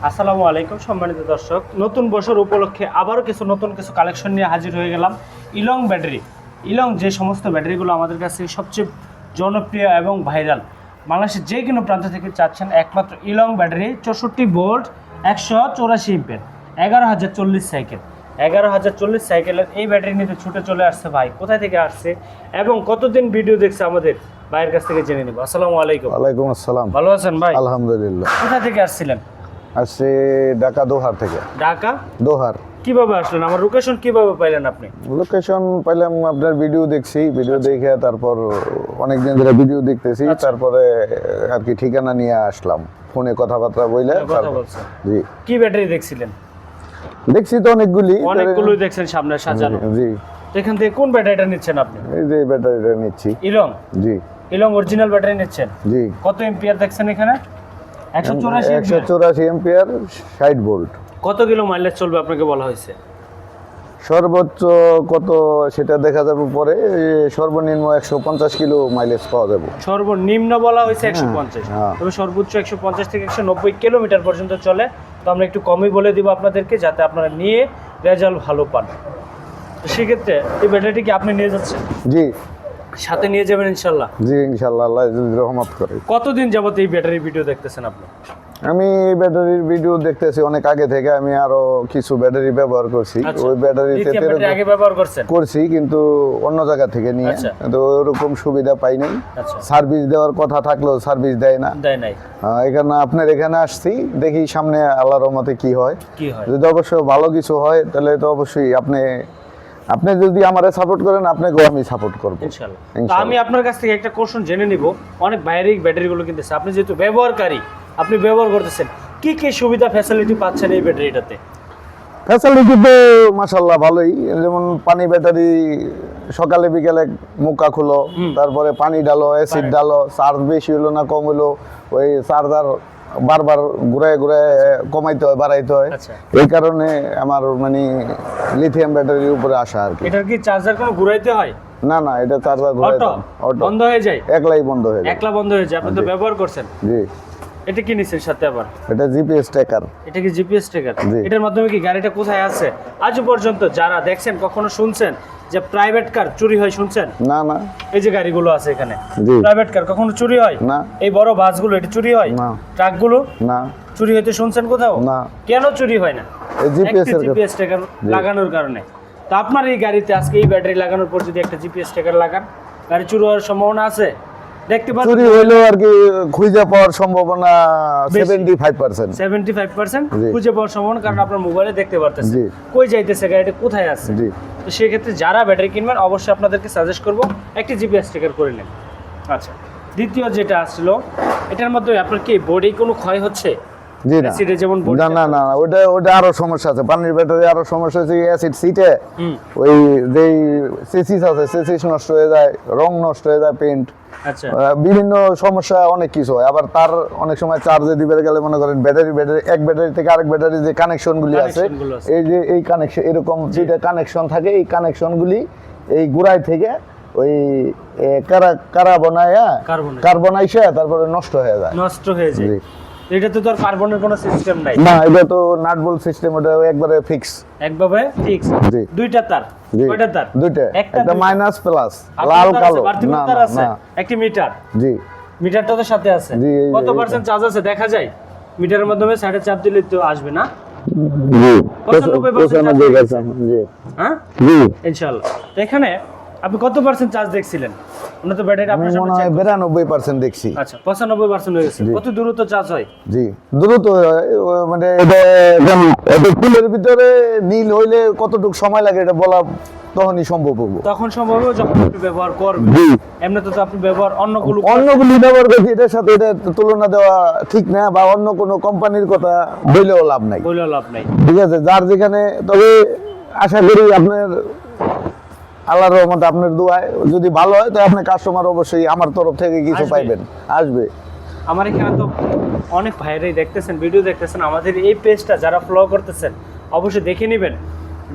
আসসালামু আলাইকুম সম্মানিত দর্শক, নতুন বছর উপলক্ষে আবারও নতুন কিছু কালেকশন নিয়ে হাজির হয়ে গেলাম। ইলং ব্যাটারি, ইলং যে সমস্ত ব্যাটারিগুলো আমাদের কাছে সবচেয়ে জনপ্রিয় এবং ভাইরাল, বাংলাদেশের যে কোনো প্রান্ত থেকে চাচ্ছেন একমাত্র ইলং ব্যাটারি 64 ভোল্ট 184 এম্পিয়ার 11,040 সাইকেল। 11,040 সাইকেলের এই ব্যাটারি নিতে ছুটে চলে আসছে ভাই। কোথায় থেকে আসছে এবং কতদিন ভিডিও দেখছে আমাদের ভাইয়ের কাছ থেকে জেনে নিব। আসসালামু আলাইকুম। ওয়ালাইকুম আসসালাম। ভালো আছেন ভাই? আলহামদুলিল্লাহ। কোথায় থেকে আসছিলেন? আসছে ঢাকা দোহার থেকে। ঢাকা দোহার। কিভাবে আসলেন? আমার লোকেশন কিভাবে পাইলেন আপনি? লোকেশন পাইলাম, আপনার ভিডিও দেখছি, ভিডিও দেখে তারপর অনেকদিন ধরে ভিডিও দেখতেছি, তারপরে আর কি ঠিকানা নিয়ে আসলাম, ফোনে কথাবার্তা বইলে। কথা বলছেন? জি। কি ব্যাটারি দেখছিলেন? দেখছি তো অনেকগুলোই দেখছেন সামনে সাজানো। জি। এখান থেকে কোন ব্যাটারিটা নিচ্ছেন আপনি? এই যে ব্যাটারিটা নিচ্ছি। ইলং? জি। ইলং অরিজিনাল ব্যাটারি নিচ্ছেন? জি। কত এম্পিয়ার দেখছেন এখানে? 184 এম্পিয়ার 60 ভোল্ট। কত কিলো মাইলেজ চলবে আপনাকে বলা হয়েছে? সর্বোচ্চ কত সেটা দেখা যাবে পরে, সর্বনিম্ন 150 কিলো মাইলেজ পাওয়া যাবে। সর্বনিম্ন বলা হয়েছে 150, তবে সর্বোচ্চ 150 থেকে 190 কিলোমিটার পর্যন্ত চলে। তো আমরা একটু কমই বলে দিব আপনাদেরকে, যাতে আপনারা নিয়ে রেজাল্ট ভালো পান। তো সেক্ষেত্রে এই ব্যাটারিটি কি আপনি নিয়ে যাচ্ছেন? জি। সাথে নিয়ে যাবেন ইনশাল্লাহ? জি ইনশাল্লাহ, আল্লাহ যদি রহমত করে। কতদিন যাবত এই ব্যাটারির ভিডিও দেখতেছেন আপনি? আমি এই ব্যাটারির ভিডিও দেখতেছি অনেক আগে থেকে। আমি আরো কিছু ব্যাটারি ব্যবহার করছি। ওই ব্যাটারিতে আগে ব্যবহার করছি, কিন্তু অন্য জায়গা থেকে নিয়ে, তো ওরকম সুবিধা পাই নাই। সার্ভিস দেওয়ার কথা থাকলেও সার্ভিস দেয় না। এখানে আপনার এখানে আসছি, দেখি সামনে আল্লাহর রহমতে কি হয়। যদি অবশ্যই ভালো কিছু হয় তাহলে তো অবশ্যই আপনি যদি আমারে সাপোর্ট করেন, আপনাকেও আমি সাপোর্ট করব ইনশাআল্লাহ। তো আমি আপনার কাছ থেকে একটা কোশ্চেন জেনে নিব। অনেক বাইরের ব্যাটারিগুলো কিনতেছে, আপনি যেহেতু ব্যবহারকারী, আপনি ব্যবহার করতেছেন, কি কি সুবিধা ফ্যাসিলিটি পাচ্ছেন এই ব্যাটারিটাতে? ফ্যাসিলিটি তো মাশাআল্লাহ ভালোই। যেমন পানি ব্যাটারি, সকালে বিকেলে মুখা খুলো, তারপরে পানি ডালো, অ্যাসিড ডালো, চার্জ বেশি হলো না কম হলো, ওই চার্জার বারবার ঘুরায় ঘুরায় কমাইতে হয় বাড়াইতে হয়। এই কারণে আমার মানে লিথিয়াম ব্যাটারির উপরে আসা আর কি। এটার কি চার্জার কোনো ঘুরাইতে হয়? না না, এটা চার্জার ঘুরাইতে অটো বন্ধ হয়ে যায়, একলাই বন্ধ হয়ে যায়। একলা বন্ধ হয়ে যায়। আপনি তো ব্যবহার করছেন? জি। এটা কি নিছেন সাথে আবার? এটা জিপিএস ট্র্যাকার। এটা কি জিপিএস ট্র্যাকার? এটার মাধ্যমে কি গাড়িটা কোথায় আছে আজ পর্যন্ত যারা দেখছেন, কখনো শুনছেন যে প্রাইভেট কার চুরি হয়? শুনছেন? না না। এই যে গাড়িগুলো আছে এখানে, প্রাইভেট কার কখনো চুরি হয়? না। এই বড় বাসগুলো এটা চুরি হয়? না। ট্রাকগুলো? না। চুরি হইতে শুনছেন কোথাও? না। কেন চুরি হয় না? এই জিপিএস ট্র্যাকার লাগানোর কারণে। তো আপনার এই গাড়িতে আজকে এই ব্যাটারি লাগানোর পর যদি একটা জিপিএস ট্র্যাকার লাগান, গাড়ি চুরি হওয়ার সম্ভাবনা আছে? দেখতে পাচ্ছেন চুরি হইলো আর কি খুঁজে পাওয়ার সম্ভাবনা 75% খুঁজে পাওয়ার সম্ভাবনা, কারণ আপনার মোবাইলে দেখতে পারতেছেন কই যাইতেছে গাড়িটা, কোথায় আছে। তো সেক্ষেত্রে যারা ব্যাটারি কিনবেন অবশ্যই আপনাদেরকে সাজেস্ট করব একটি জিপিএস ট্র্যাকার করে নেন। আচ্ছা, দ্বিতীয় যেটা আসলো, এটার মধ্যে আপনার কি বডি কোনো ক্ষয় হচ্ছে? জি না। যেমন না না, ওটা আরো সমস্যা আছে। পানির ব্যাটারি আরো সমস্যা আছে, অ্যাসিড সিটে ওই যেই চেসিস আছে, চেসিস নষ্ট হয়ে যায়, রং নষ্ট হয়ে যায়, পেইন্ট, বিভিন্ন সমস্যা অনেক কিছু হয়। আবার তার অনেক সময় চার্জে দিবে গেলে মনে করেন ব্যাটারি এক ব্যাটারি থেকে আরেক ব্যাটারি যে কানেকশনগুলি আছে, এই যে এই কানেকশন, এরকম যেটা কানেকশন থাকে, এই কানেকশনগুলি এই গোড়ায় থেকে ওই কার্বন আইসা তারপরে নষ্ট হয়ে যায়। এটাতে তো আর কার্বনের কোনো সিস্টেম নাই। না, এটা তো নাট বোল্ট সিস্টেম, ওটা একবারে ফিক্স। জি। দুইটা তার? কয়টা তার? দুইটা, একটা মাইনাস প্লাস, লাল কালো। না না, একটি মিটার। জি। মিটারটা তো সাথে আছে। কত পার্সেন্ট চার্জ আছে দেখা যায়? মিটারের মাধ্যমে সাইডে চাপ দিলে তো আসবে না? জি, 95%। জি। হ্যাঁ জি ইনশাআল্লাহ। তো এখানে আপনি কত পার্সেন্ট চার্জ দেখছিলেন? আমরা তো ব্যাটারি আপনার সামনে চেক 92% দেখছি। আচ্ছা, 95% হয়ে গেছে। কত দ্রুত চার্জ হয়? জি, দ্রুত মানে এটা ফুলের ভিতরে নীল হইলে কতটুকু সময় লাগে এটা বলা তখনই সম্ভব হবে। তখন সম্ভব হবে যখন আপনি ব্যবহার করবেন। জি। এমনিতে তো আপনি ব্যবহার অন্যগুলো ব্যবহার করছি, এটার সাথে এটা তুলনা দেওয়া ঠিক না, বা অন্য কোনো কোম্পানির কথা বললেও লাভ নাই। ঠিক আছে, যার যেখানে। তবে আশা করি আপনার আল্লাহর রহমতে, আপনার দোয়ায় যদি ভালো হয়, তো আপনার কাস্টমার অবশ্যই আমার তরফ থেকে কিছু পাইবেন, আসবে। আমার এখানে তো অনেক ভাইরাই দেখতেছেন, ভিডিও দেখতেছেন, আমাদের এই পেজটা যারা ফলো করতেছেন অবশ্যই দেখে নেবেন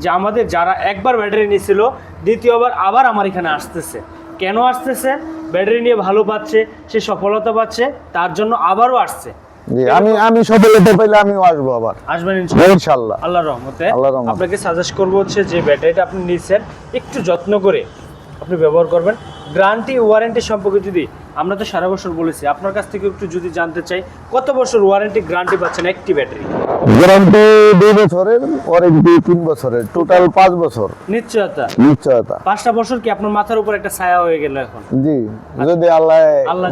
যে আমাদের যারা একবার ব্যাটারি নিয়েছিল, দ্বিতীয়বার আবার আমার এখানে আসতেছে। কেন আসতেছে? ব্যাটারি নিয়ে ভালো পাচ্ছে, সে সফলতা পাচ্ছে, তার জন্য আবারও আসছে। জি আমি সফলতা পেলে আমিও আসবো আবার, আসবেন ইনশাআল্লাহ আল্লাহর রহমতে। আল্লাহর রহমতে। আপনাকে সাজেস্ট করব হচ্ছে যে ব্যাটারিটা আপনি নিচ্ছেন একটু যত্ন করে আপনি ব্যবহার করবেন। গ্যারান্টি ওয়ারেন্টি সম্পর্কে যদি আমরা তো সারা বছর বলেছি, আপনার কাছ থেকে একটু যদি জানতে চাই কত বছর ওয়ারেন্টি গ্যারান্টি পাচ্ছেন একটি ব্যাটারি? গ্যারান্টি 2 বছরের, ওয়ারেন্টি 3 বছরের, টোটাল 5 বছর নিশ্চয়তা। 5টা বছর কি আপনার মাথার উপর একটা ছায়া হয়ে গেল এখন? জি, যদি আল্লাহ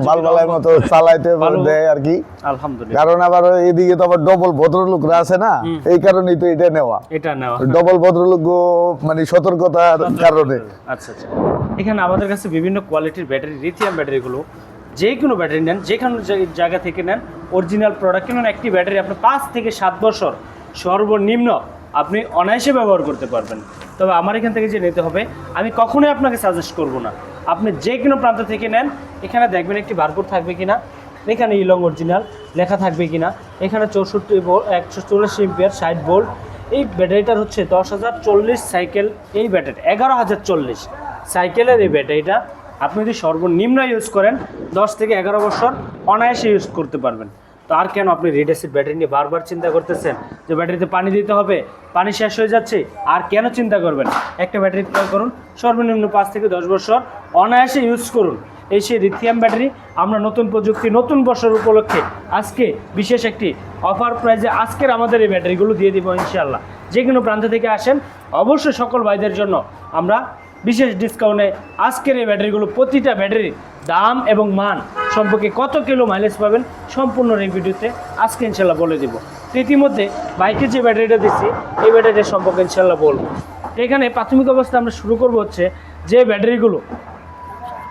বালবালার মতো চালাইতে দেয় আর কি, আলহামদুলিল্লাহ। কারণ আবার এদিকে তো আবার ডবল ভদ্রলোকরা আছে না, এই কারণেই তো এটা নেওয়া ডবল ভদ্রলোক মানে সতর্কতার কারণে। আচ্ছা আচ্ছা, এখানে আমাদের কাছে বিভিন্ন কোয়ালিটির ব্যাটারি, লিথিয়াম ব্যাটারিগুলো যে কোনো ব্যাটারি নেন, যে কোনো জায়গা থেকে নেন, অরিজিনাল প্রোডাক্ট কিনুন, একটি ব্যাটারি আপনি 5 থেকে 7 বছর সর্বনিম্ন আপনি অনায়াসে ব্যবহার করতে পারবেন। তবে আমার এখান থেকে যে নিতে হবে, আমি কখনোই আপনাকে সাজেস্ট করব না, আপনি যে কোনো প্রান্ত থেকে নেন। এখানে দেখবেন একটি বারকোড থাকবে কিনা, এখানে ইলং অরিজিনাল লেখা থাকবে কিনা, এখানে 64 ভোল্ট 144 এম্পিয়ার 60 ভোল্ট। এই ব্যাটারিটার হচ্ছে 10,040 সাইকেল, এই ব্যাটারি 11,040 সাইকেলের এই ব্যাটারিটা আপনি যদি সর্বনিম্ন ইউজ করেন 10 থেকে 11 বছর অনায়াসে ইউজ করতে পারবেন। তো আর কেন আপনি রেড অ্যাসিড ব্যাটারি নিয়ে বারবার চিন্তা করতেছেন যে ব্যাটারিতে পানি দিতে হবে, পানি শেষ হয়ে যাচ্ছে, আর কেন চিন্তা করবেন? একটা ব্যাটারি ক্রয় করুন, সর্বনিম্ন 5 থেকে 10 বছর অনায়াসে ইউজ করুন। এই সেই লিথিয়াম ব্যাটারি আমরা নতুন প্রযুক্তি, নতুন বছর উপলক্ষে আজকে বিশেষ একটি অফার প্রাইজে আজকের আমাদের এই ব্যাটারিগুলো দিয়ে দিব ইনশাআল্লাহ। যে কোনো প্রান্ত থেকে আসেন, অবশ্যই সকল ভাইদের জন্য আমরা বিশেষ ডিসকাউন্টে আজকের এই ব্যাটারিগুলো, প্রতিটা ব্যাটারির দাম এবং মান সম্পর্কে কত কিলো মাইলেজ পাবেন সম্পূর্ণ এই ভিডিওতে আজকে ইনশাল্লাহ বলে দেব। তো ইতিমধ্যে বাইকে যে ব্যাটারিটা দিচ্ছি এই ব্যাটারিটার সম্পর্কে ইনশাল্লাহ বলবো। এখানে প্রাথমিক অবস্থা আমরা শুরু করব হচ্ছে যে ব্যাটারিগুলো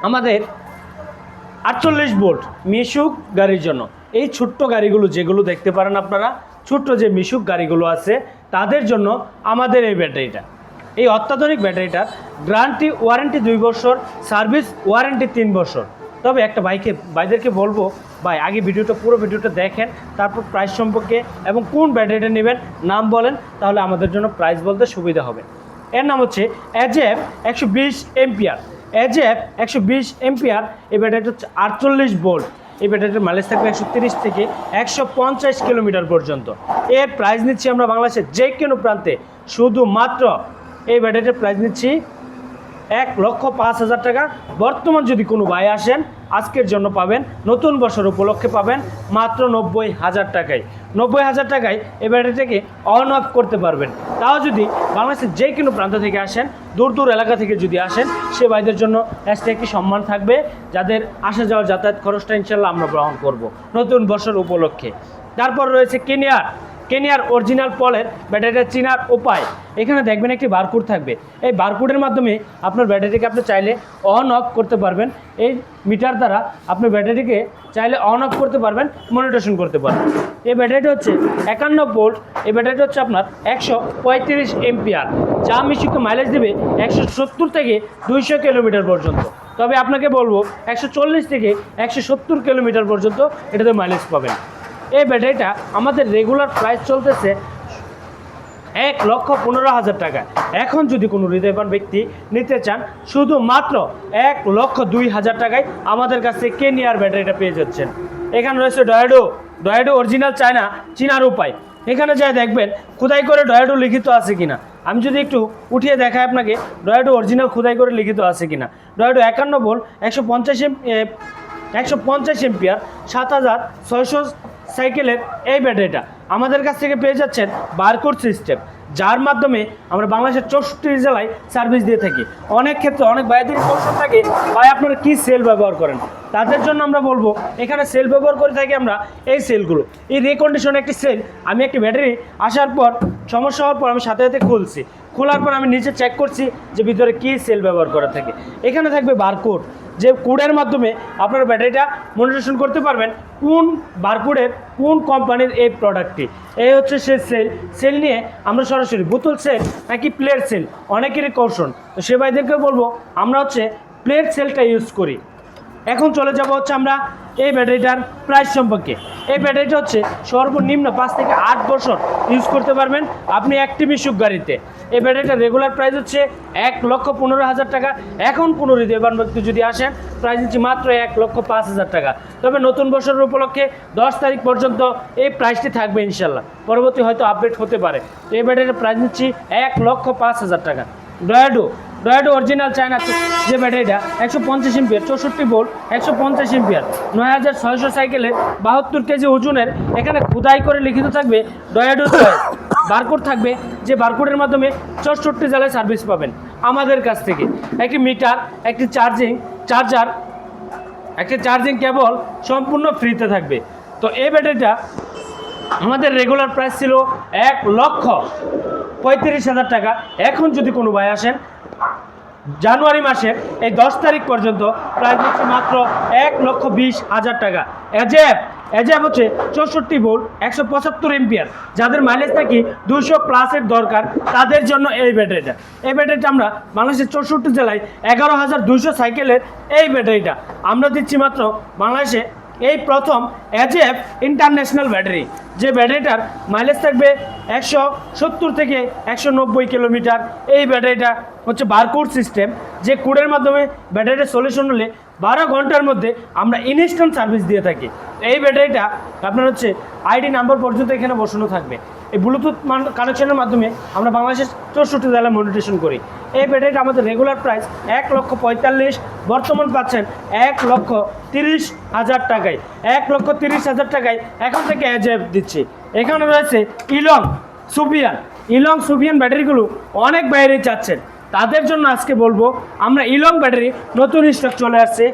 আমাদের 48 ভোল্ট মিশুক গাড়ির জন্য। এই ছোট্ট গাড়িগুলো যেগুলো দেখতে পারেন আপনারা, ছোট্ট যে মিশুক গাড়িগুলো আছে তাদের জন্য আমাদের এই ব্যাটারিটা, এই অত্যাধুনিক ব্যাটারিটার গ্যারান্টি ওয়ারেন্টি 2 বছর, সার্ভিস ওয়ারেন্টি 3 বছর। তবে একটা ভাইদেরকে বলবো, ভাই আগে পুরো ভিডিওটা দেখেন, তারপর প্রাইস সম্পর্কে এবং কোন ব্যাটারিটা নেবেন নাম বলেন, তাহলে আমাদের জন্য প্রাইস বলতে সুবিধা হবে। এর নাম হচ্ছে AJF 120 এম্পিয়ার। AJF 120 এম্পিয়ার এই ব্যাটারিটা হচ্ছে 48 ভোল্ট। এই ব্যাটারিটার মাইলেজ থাকবে 130 থেকে 150 কিলোমিটার পর্যন্ত। এর প্রাইস নিচ্ছি আমরা বাংলাদেশের যে কোনো প্রান্তে শুধুমাত্র এই ব্যাটারিটার প্রাইস নিচ্ছি 1,05,000 টাকা। বর্তমান যদি কোনো ভাই আসেন আজকের জন্য পাবেন, নতুন বছর উপলক্ষে পাবেন মাত্র 90,000 টাকায়। 90,000 টাকায় এই ব্যাটারিটাকে অন অফ করতে পারবেন। তাও যদি বাংলাদেশের যে কোনো প্রান্ত থেকে আসেন, দূর দূর এলাকা থেকে যদি আসেন, সে ভাইদের জন্য এক্সট্রা একটি সম্মান থাকবে, যাদের আসা যাওয়ার যাতায়াত খরচটা ইনশাল্লাহ আমরা গ্রহণ করব নতুন বছর উপলক্ষে। তারপর রয়েছে কেনিয়ার অরিজিনাল পলের ব্যাটারিটা চেনার উপায়। এখানে দেখবেন একটি বারকোড থাকবে, এই বারকোডের মাধ্যমে আপনার ব্যাটারিকে আপনি চাইলে অন অফ করতে পারবেন। এই মিটার দ্বারা আপনি ব্যাটারিকে চাইলে অন অফ করতে পারবেন, মনিটরেশন করতে পারবেন। এই ব্যাটারিটা হচ্ছে 51 ভোল্ট। এই ব্যাটারিটা হচ্ছে আপনার 135 এম্পিয়ার, যা মিশুকে মাইলেজ দেবে 170 থেকে 200 কিলোমিটার পর্যন্ত। তবে আপনাকে বলবো 140 থেকে 170 কিলোমিটার পর্যন্ত এটাতে মাইলেজ পাবেন। এই ব্যাটারিটা আমাদের রেগুলার প্রাইস চলতেছে 1,15,000 টাকা। এখন যদি কোনো হৃদয়বান ব্যক্তি নিতে চান, শুধুমাত্র 1,02,000 টাকায় আমাদের কাছে কেনিয়ার ব্যাটারিটা পেয়ে যাচ্ছেন। এখানে রয়েছে ডয়েডো অরিজিনাল চিনার উপায়। এখানে যা দেখবেন খোদাই করে ডয়েডো লিখিত আছে কিনা। আমি যদি একটু উঠিয়ে দেখাই আপনাকে, ডয়েডো অরিজিনাল খোদাই করে লিখিত আছে কিনা। ডয়েডো 51 ভোল্ট 150 এম্পিয়ার 7,600 সাইকেলের এই ব্যাটারিটা আমাদের কাছ থেকে পেয়ে যাচ্ছেন বারকোড সিস্টেম, যার মাধ্যমে আমরা বাংলাদেশের 64 জেলায় সার্ভিস দিয়ে থাকি। অনেক ক্ষেত্রে অনেক ভাইদের প্রশ্ন থাকে, ভাই আপনারা কী সেল ব্যবহার করেন? তাদের জন্য আমরা বলবো, এখানে সেল ব্যবহার করে থাকি আমরা এই সেলগুলো। এই রিকন্ডিশন একটি সেল, আমি একটি ব্যাটারি আসার পর সমস্যা হওয়ার পর আমি সাথে সাথে খুলছি, খোলার পর আমি নিচে চেক করছি যে ভিতরে কী সেল ব্যবহার করা থাকে। এখানে থাকবে বারকোড, যে কোডের মাধ্যমে আপনারা ব্যাটারিটা মনিটরেশন করতে পারবেন কোন বারকোডের কোন কোম্পানির এই প্রোডাক্টটি। এই হচ্ছে সে সেল নিয়ে আমরা সরাসরি বোতল সেল নাকি প্লেট সেল, অনেকেরই কৌশল। তো সে ভাইদেরকে বলবো আমরা হচ্ছে প্লেট সেলটা ইউজ করি। এখন চলে যাব হচ্ছে আমরা এই ব্যাটারিটার প্রাইস সম্পর্কে। এই ব্যাটারিটা হচ্ছে সর্বনিম্ন 5 থেকে 8 বছর ইউজ করতে পারবেন আপনি একটি মিশুক গাড়িতে। এই ব্যাটারিটা রেগুলার প্রাইস হচ্ছে 1,15,000 টাকা। এখন কোনো হৃদয়বান ব্যক্তি যদি আসেন প্রাইস হচ্ছে মাত্র 1,05,000 টাকা। তবে নতুন বছরের উপলক্ষে 10 তারিখ পর্যন্ত এই প্রাইসটি থাকবে ইনশাল্লাহ, পরবর্তী হয়তো আপডেট হতে পারে। তো এই ব্যাটারির প্রাইস হচ্ছে 1,05,000 টাকা। ডয়াডো অরিজিনাল চায়না যে ব্যাটারিটা 150 এমপিয়ার 64 ভোল্ট 150 এমপিয়ার 9600 সাইকেলের 72 কেজি ওজনের, এখানে খোদাই করে লিখিত থাকবে ডয়াডো বারকোড থাকবে, যে বারকোডের মাধ্যমে 64 জেলায় সার্ভিস পাবেন আমাদের কাছ থেকে। একটি মিটার, একটি চার্জিং কেবল সম্পূর্ণ ফ্রিতে থাকবে। তো এই ব্যাটারিটা আমাদের রেগুলার প্রাইস ছিল 1,35,000 টাকা। এখন যদি কোনো ভাই আসেন জানুয়ারি মাসের এই 10 তারিখ পর্যন্ত প্রাইস হচ্ছে মাত্র 1,20,000 টাকা। এজেব হচ্ছে 64 ভোল্ট 175 এমপিয়ার, যাদের মাইলেজ নাকি 200 প্লাসের দরকার তাদের জন্য এই ব্যাটারিটা আমরা বাংলাদেশের 64 জেলায় 11,200 সাইকেলের এই ব্যাটারিটা আমরা দিচ্ছি মাত্র বাংলাদেশে এই প্রথম এজেব ইন্টারন্যাশনাল ব্যাটারি, যে ব্যাটারিটার মাইলেজ থাকবে 170 থেকে 190 কিলোমিটার। এই ব্যাটারিটা হচ্ছে বারকোড সিস্টেম, যে কোডের মাধ্যমে ব্যাটারিটা সলিউশন হলে 12 ঘন্টার মধ্যে আমরা ইনস্ট্যান্ট সার্ভিস দিয়ে থাকি। এই ব্যাটারিটা আপনার হচ্ছে আইডি নাম্বার পর্যন্ত এখানে বসানো থাকবে। এই ব্লুটুথ কানেকশনের মাধ্যমে আমরা বাংলাদেশের 64 জেলায় মনিটরেশন করি। এই ব্যাটারিটা আমাদের রেগুলার প্রাইস 1,45,000, বর্তমান পাচ্ছেন 1,30,000 টাকায়। 1,30,000 টাকায় এখন থেকে এজেব দিচ্ছি। এখানে রয়েছে ইলং সুফিয়ান ব্যাটারিগুলো অনেক বাইরে চাচ্ছেন, তাদের জন্য আজকে বলবো আমরা ইলং ব্যাটারি নতুন স্টক চলে আসছে।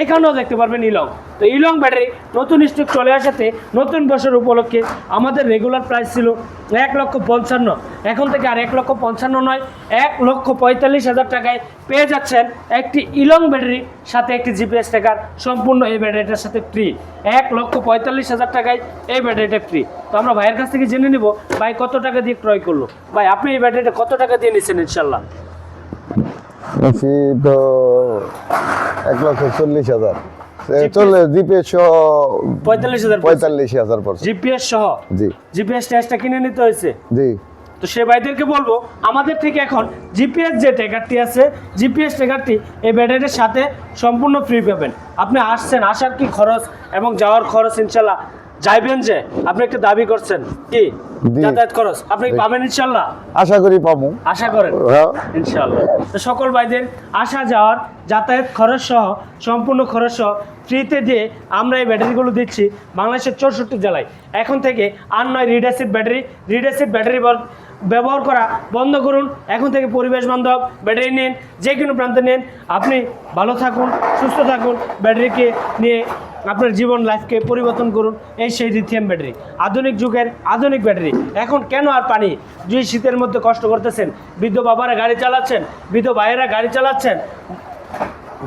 এখানেও দেখতে পারবেন ইলং। তো ইলং ব্যাটারি নতুন স্টক চলে আসাতে নতুন বছর উপলক্ষে আমাদের রেগুলার প্রাইস ছিল 1,55,000, এখন থেকে আর 1,55,000 নয় 1,45,000 টাকায় পেয়ে যাচ্ছেন একটি ইলং ব্যাটারি সাথে একটি জিপিএস ট্র্যাকার সম্পূর্ণ এই ব্যাটারিটার সাথে ফ্রি। 1,45,000 টাকায় এই ব্যাটারিটা ফ্রি। তো আমরা ভাইয়ের কাছ থেকে জেনে নিব ভাই কত টাকা দিয়ে ক্রয় করলো। ভাই আপনি এই ব্যাটারিটা কত টাকা দিয়ে নিচ্ছেন ইনশাল্লাহ? তো 1,40,000 চলে, জিপিএস সহ 45,000 পড়ছে। জিপিএস সহ? জি। জিপিএস টেস্টটা কিনে নিতে হয়েছে? জি। তো সে ভাইদেরকে বলবো আমাদের থেকে এখন জিপিএস যে ট্র্যাকারটি আছে, জিপিএস ট্র্যাকারটি এই ব্যাটারির সাথে সম্পূর্ণ ফ্রি পাবেন। আপনি আসছেন, আসার কি খরচ এবং যাওয়ার খরচ ইনশাল্লাহ যাইবেন, যে আপনি একটা দাবি করছেন কি যাতায়াত খরচ আপনি পাবেন ইনশাল্লাহ? আশা করি পাবো, আশা করেন ইনশাল্লাহ। তো সকল ভাইদের আসা যাওয়ার যাতায়াত খরচ সহ সম্পূর্ণ খরচ সহ ফ্রিতে দিয়ে আমরা এই ব্যাটারিগুলো দিচ্ছি বাংলাদেশের 64 জেলায়। এখন থেকে আর নয় রিড অ্যাসিড ব্যাটারি ব্যবহার করা বন্ধ করুন। এখন থেকে পরিবেশ বান্ধব ব্যাটারি নিন, যে কোনো প্রান্তে নিন। আপনি ভালো থাকুন, সুস্থ থাকুন, ব্যাটারিকে নিয়ে আপনার জীবন লাইফকে পরিবর্তন করুন। এই সেই লিথিয়াম ব্যাটারি, আধুনিক যুগের আধুনিক ব্যাটারি। এখন কেন আর পানি যে শীতের মধ্যে কষ্ট করতেছেন, বৃদ্ধ বাবারা গাড়ি চালাচ্ছেন, বৃদ্ধ ভাইয়েরা গাড়ি চালাচ্ছেন,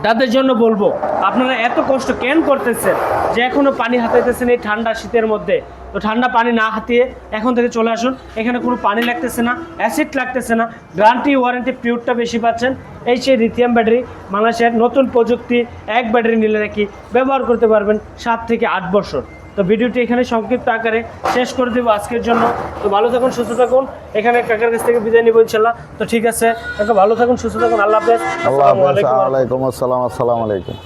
তাদের জন্য বলবো আপনারা এত কষ্ট কেন করতেছেন যে এখনও পানি হাতাইতেছেন এই ঠান্ডা শীতের মধ্যে? তো ঠান্ডা পানি না হাতিয়ে এখন থেকে চলে আসুন। এখানে কোনো পানি লাগতেছে না, অ্যাসিড লাগতেছে না, গ্যারান্টি ওয়ারেন্টি পিরিয়ডটা বেশি পাচ্ছেন। এই সেই লিথিয়াম ব্যাটারি, বাংলাদেশের নতুন প্রযুক্তি, এক ব্যাটারি নিলে নাকি ব্যবহার করতে পারবেন 7 থেকে 8 বছর। তো ভিডিওটি এখানে সংক্ষিপ্ত আকারে শেষ করে দেবো আজকের জন্য। তো ভালো থাকুন, সুস্থ থাকুন। এখানে কাকার কাছ থেকে বিদায় নিব ইনশাল্লাহ। তো ঠিক আছে, ভালো থাকুন, সুস্থ থাকুন। আল্লাহ হাফেজ। আল্লাহ হাফেজ। ওয়ালাইকুম আসসালাম। আসসালামু আলাইকুম।